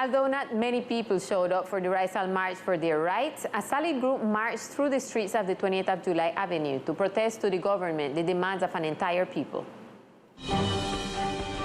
Although not many people showed up for the Rizal March for their rights, a solid group marched through the streets of the 20th of July Avenue to protest to the government the demands of an entire people.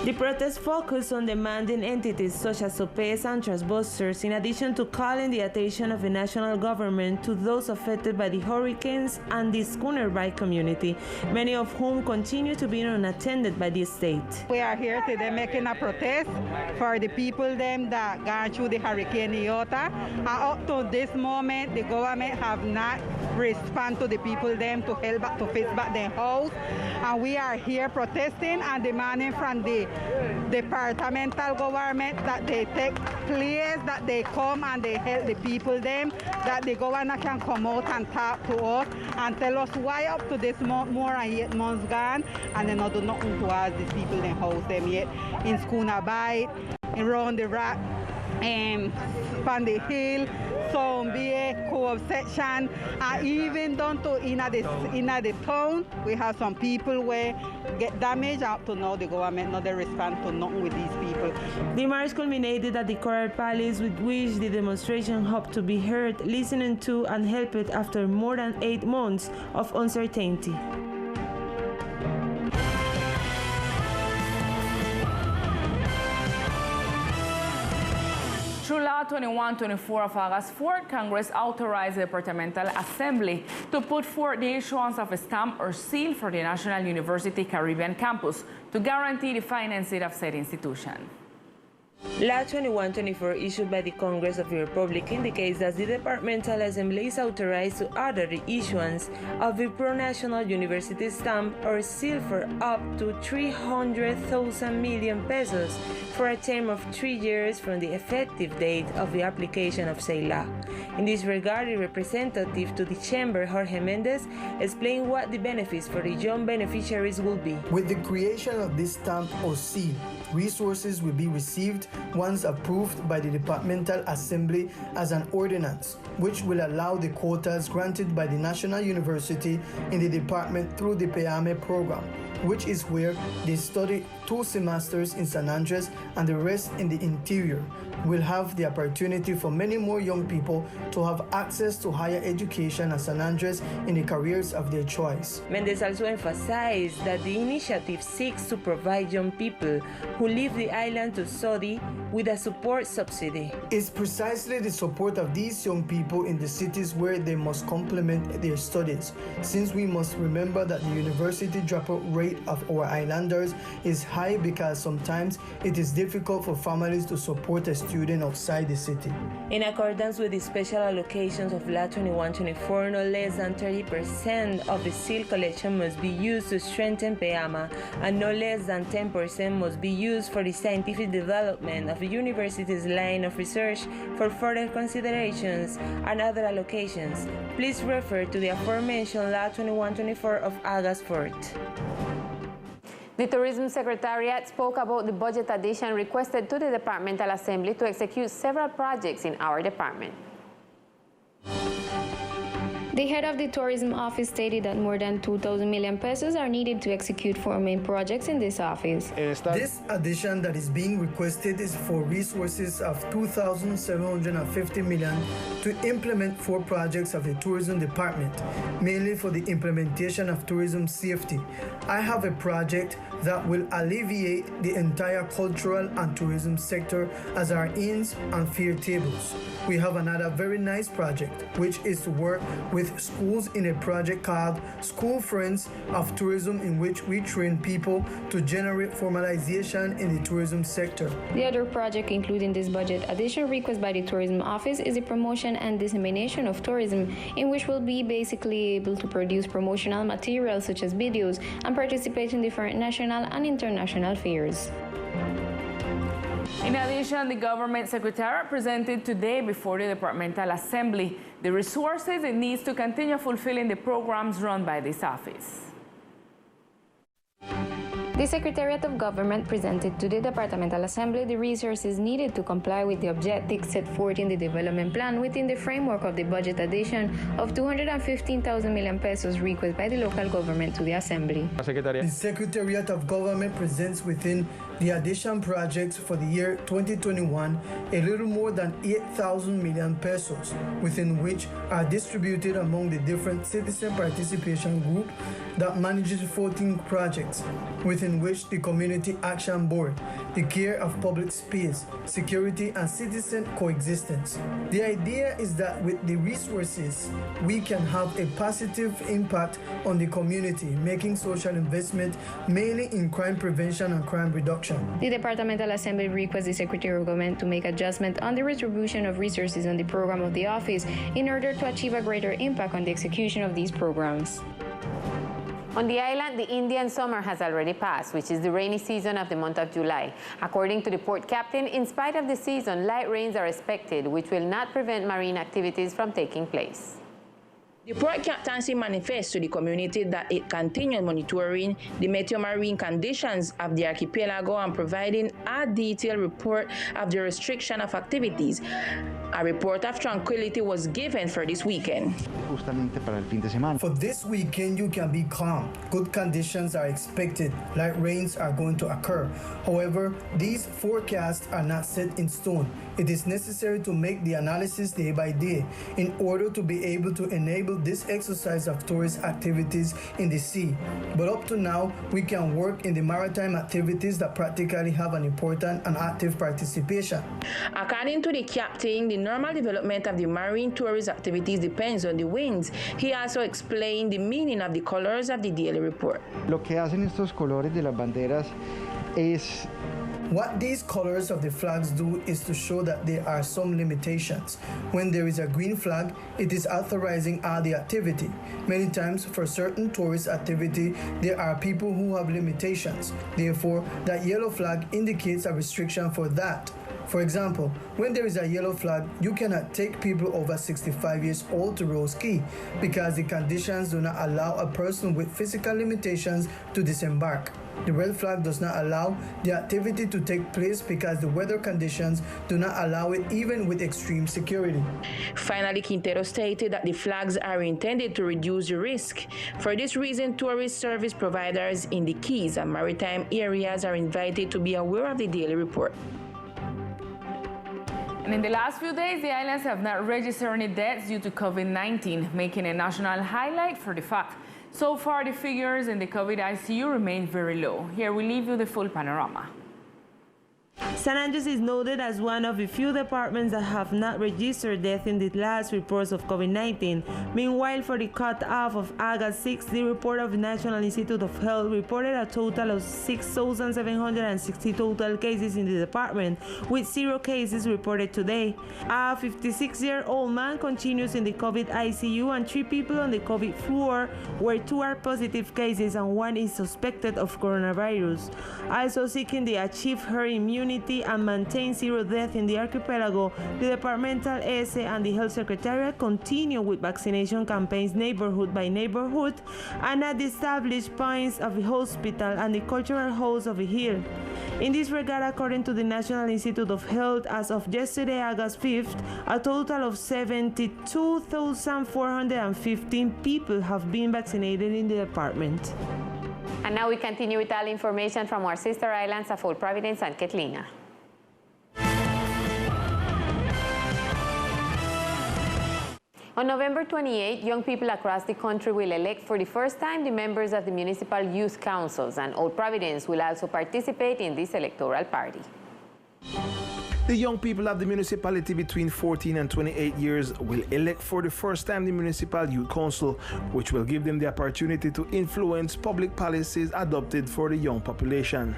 The protest focused on demanding entities such as SOPES and Trustbusters, in addition to calling the attention of the national government to those affected by the hurricanes and the schooner-ride community, many of whom continue to be unattended by the state. We are here today making a protest for the people them that gone through the Hurricane Iota. And up to this moment, the government have not responded to the people them to help back, to fix back their house. And we are here protesting and demanding from the departmental government that they take place, that they come and they help the people them, that the governor can come out and talk to us and tell us why up to this month, more than 8 months gone, and they not do nothing to us, these people in house them yet. In Schooner Bight, around the rock, on the hill, Zombie, Co-op section, and even down to in the town, we have some people where get damaged. Up to now, the government not respond to nothing with these people. The march culminated at the Coral Palace, with which the demonstration hoped to be heard, listened to, and helped after more than 8 months of uncertainty. Through Law 2124 of August 4, Congress authorized the Departmental Assembly to put forth the issuance of a stamp or seal for the National University Caribbean campus to guarantee the financing of said institution. Law 2124, issued by the Congress of the Republic, indicates that the Departmental Assembly is authorized to order the issuance of the pro-national university stamp or seal for up to 300,000 million pesos for a term of 3 years from the effective date of the application of said law. In this regard, the representative to the Chamber, Jorge Mendez, explained what the benefits for the young beneficiaries will be. With the creation of this stamp or seal, resources will be received once approved by the Departmental Assembly as an ordinance, which will allow the quotas granted by the National University in the department through the PAME program, which is where they study 2 semesters in San Andres and the rest in the interior, will have the opportunity for many more young people to have access to higher education at San Andres in the careers of their choice. Mendez also emphasized that the initiative seeks to provide young people who leave the island to study with a support subsidy. It's precisely the support of these young people in the cities where they must complement their studies, since we must remember that the university dropout rate of our islanders is high because sometimes it is difficult for families to support a student outside the city. In accordance with the special allocations of Law 2124, no less than 30% of the seal collection must be used to strengthen PEAMA, and no less than 10% must be used for the scientific development of the university's line of research. For further considerations and other allocations, please refer to the aforementioned Law 2124 of August 4th. The Tourism Secretariat spoke about the budget addition requested to the Departmental Assembly to execute several projects in our department. The head of the tourism office stated that more than 2,000 million pesos are needed to execute 4 main projects in this office. This addition that is being requested is for resources of 2,750 million to implement 4 projects of the tourism department, mainly for the implementation of tourism safety. I have a project that will alleviate the entire cultural and tourism sector as our inns and fair tables. We have another very nice project, which is to work with schools in a project called School Friends of Tourism, in which we train people to generate formalization in the tourism sector. The other project included in this budget addition request by the tourism office is the promotion and dissemination of tourism, in which we'll be basically able to produce promotional materials such as videos and participate in different national and international fairs. In addition, the Government Secretariat presented today before the Departmental Assembly the resources it needs to continue fulfilling the programs run by this office. The Secretariat of Government presented to the Departmental Assembly the resources needed to comply with the objectives set forth in the development plan within the framework of the budget addition of 215,000 million pesos requested by the local government to the Assembly. The Secretariat of Government presents within the addition projects for the year 2021 a little more than 8,000 million pesos, within which are distributed among the different citizen participation group that manages 14 projects, within which the Community Action Board, the care of public space, security, and citizen coexistence. The idea is that with the resources, we can have a positive impact on the community, making social investment mainly in crime prevention and crime reduction. The Departmental Assembly requests the Secretary of Government to make adjustment on the distribution of resources on the program of the office in order to achieve a greater impact on the execution of these programs. On the island, the Indian summer has already passed, which is the rainy season of the month of July. According to the port captain, in spite of the season, light rains are expected, which will not prevent marine activities from taking place. The port captaincy manifests to the community that it continues monitoring the meteo-marine conditions of the archipelago and providing a detailed report of the restriction of activities. A report of tranquility was given for this weekend. For this weekend, you can be calm. Good conditions are expected. Light rains are going to occur. However, these forecasts are not set in stone. It is necessary to make the analysis day by day in order to be able to enable this exercise of tourist activities in the sea. But up to now, we can work in the maritime activities that practically have an important and active participation. According to the captain, the normal development of the marine tourist activities depends on the winds. He also explained the meaning of the colors of the daily report. Lo que hacen estos colores de las banderas es What these colors of the flags do is to show that there are some limitations. When there is a green flag, it is authorizing all the activity. Many times, for certain tourist activity, there are people who have limitations. Therefore, that yellow flag indicates a restriction for that. For example, when there is a yellow flag, you cannot take people over 65 years old to row ski because the conditions do not allow a person with physical limitations to disembark. The red flag does not allow the activity to take place because the weather conditions do not allow it even with extreme security. Finally, Quintero stated that the flags are intended to reduce the risk. For this reason, tourist service providers in the Keys and maritime areas are invited to be aware of the daily report. And in the last few days, the islands have not registered any deaths due to COVID-19, making a national highlight for the fact. So far, the figures in the COVID ICU remain very low. Here we leave you the full panorama. San Andres is noted as one of the few departments that have not registered death in the last reports of COVID-19. Meanwhile, for the cutoff of August 6, the report of the National Institute of Health reported a total of 6,760 total cases in the department, with 0 cases reported today. A 56-year-old man continues in the COVID ICU and 3 people on the COVID floor, where 2 are positive cases and 1 is suspected of coronavirus. Also seeking to achieve herd immunity and maintain 0 deaths in the archipelago, the Departmental ESE and the Health Secretariat continue with vaccination campaigns neighborhood by neighborhood and at the established points of the hospital and the cultural halls of the hill. In this regard, according to the National Institute of Health, as of yesterday, August 5th, a total of 72,415 people have been vaccinated in the department. And now we continue with all information from our sister islands of Providence and Ketlina. On November 28, young people across the country will elect for the first time the members of the municipal youth councils, and Old Providence will also participate in this electoral party. The young people of the municipality between 14 and 28 years will elect for the first time the Municipal Youth Council, which will give them the opportunity to influence public policies adopted for the young population.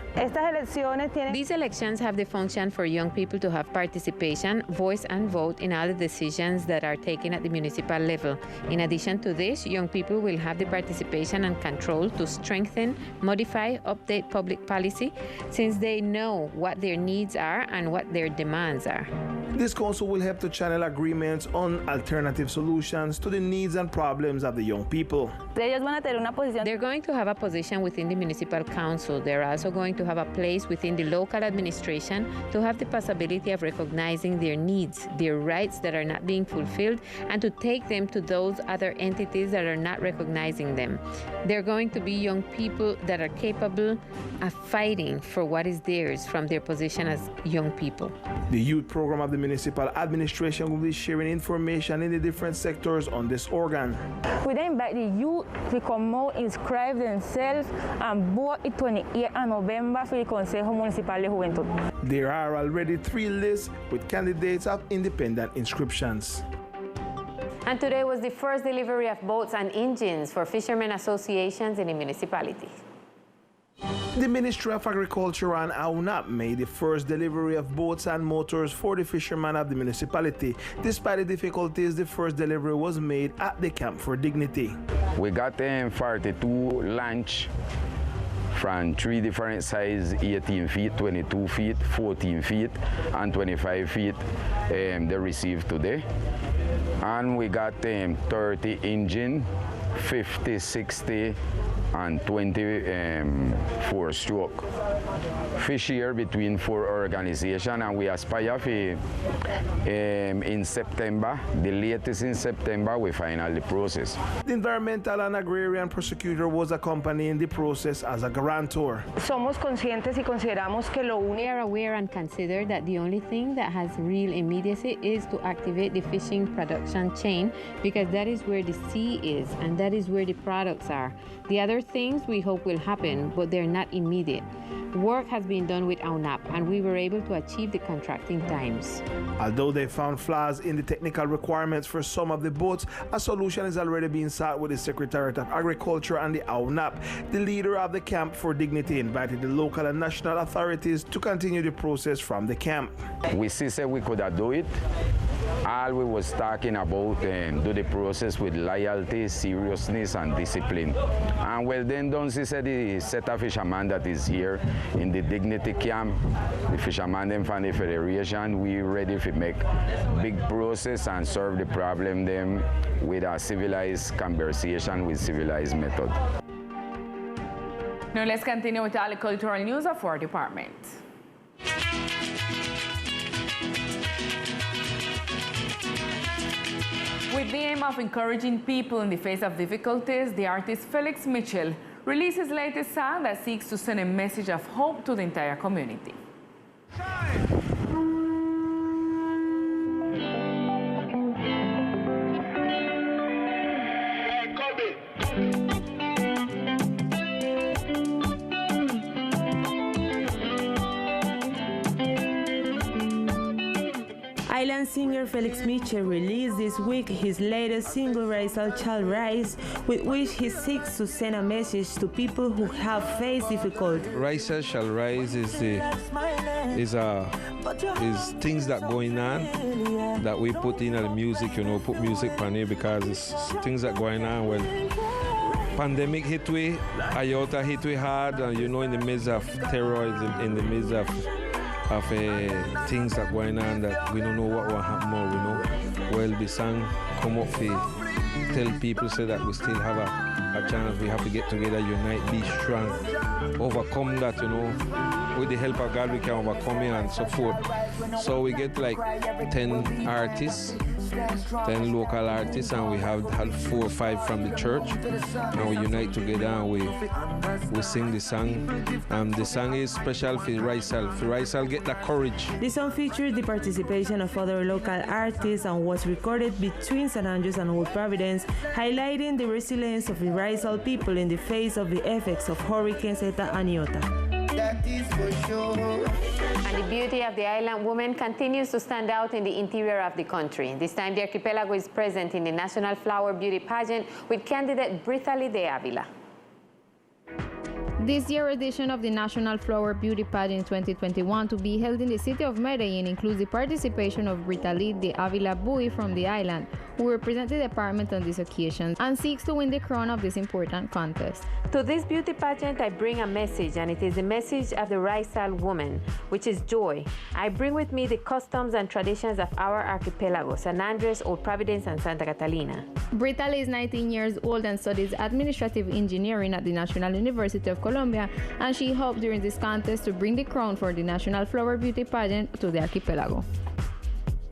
These elections have the function for young people to have participation, voice and vote in all the decisions that are taken at the municipal level. In addition to this, young people will have the participation and control to strengthen, modify, update public policy, since they know what their needs are and what their demands are. This council will help to channel agreements on alternative solutions to the needs and problems of the young people. They're going to have a position within the municipal council. They're also going to have a place within the local administration to have the possibility of recognizing their needs, their rights that are not being fulfilled, and to take them to those other entities that are not recognizing them. They're going to be young people that are capable of fighting for what is theirs from their position as young people. The youth program of the municipal administration will be sharing information in the different sectors on this organ. We then invite the youth to come out, inscribe themselves, and vote the 28th of November for the Consejo Municipal de Juventud. There are already 3 lists with candidates of independent inscriptions. And today was the first delivery of boats and engines for fishermen associations in the municipality. The Ministry of Agriculture and AUNAP made the first delivery of boats and motors for the fishermen of the municipality. Despite the difficulties, the first delivery was made at the Camp for Dignity. We got 42 launch from 3 different sizes, 18 feet, 22 feet, 14 feet, and 25 feet they received today. And we got 30 engine, 50, 60, and 24 stroke. Fish here between 4 organizations, and we aspire for in September, the latest in September, we final the process. The environmental and agrarian prosecutor was accompanying the process as a guarantor. Somos conscientes y consideramos que lo único. We are aware and consider that the only thing that has real immediacy is to activate the fishing production chain, because that is where the sea is and that is where the products are. The other things we hope will happen, but they're not immediate. Work has been done with AUNAP, and we were able to achieve the contracting times. Although they found flaws in the technical requirements for some of the boats, a solution is already being sought with the Secretariat of Agriculture and the AUNAP. The leader of the Camp for Dignity invited the local and national authorities to continue the process from the camp. We said we could do it. All we was talking about do the process with loyalty, seriousness, and discipline. And well then done, she said the set of fishermen that is here in the Dignity Camp, the fishermen them from the Federation, we ready to make big process and solve the problem them with a civilized conversation with civilized method. Now let's continue with all the cultural news of our department. With the aim of encouraging people in the face of difficulties, the artist Felix Mitchel released his latest song that seeks to send a message of hope to the entire community. Island singer Felix Mitchel released this week his latest single, Rise Shall Rise, with which he seeks to send a message to people who have faced difficulty. Rise Shall Rise is things that going on that we put in the music, put music on it because it's things that going on. Well, pandemic hit we, IOTA hit we hard, and in the midst of terror, in the midst of things that going on that we don't know what will happen more, Well, the song come up to tell people say that we still have a chance. We have to get together, unite, be strong, overcome that, With the help of God, we can overcome it and so forth. So we get like 10 artists, 10 local artists, and we have 4 or 5 from the church. And we unite together and we sing the song. The song is special for Rizal. For Rizal, get that courage. The song features the participation of other local artists and was recorded between San Andres and Old Providence, highlighting the resilience of the Rizal people in the face of the effects of Hurricanes Eta and Iota. And the beauty of the island woman continues to stand out in the interior of the country. This time, the Archipielago is present in the National Flower Beauty Pageant with candidate Brittany de Avila. This year's edition of the National Flower Beauty Pageant 2021, to be held in the city of Medellin, includes the participation of Brittany de Avila Bui from the island, who represents the department on this occasion and seeks to win the crown of this important contest. To this beauty pageant, I bring a message, and it is the message of the Raizal woman, which is joy. I bring with me the customs and traditions of our archipelago, San Andres, Old Providence, and Santa Catalina. Brittale is 19 years old and studies administrative engineering at the National University of Colombia, and she hoped during this contest to bring the crown for the National Flower Beauty Pageant to the archipelago.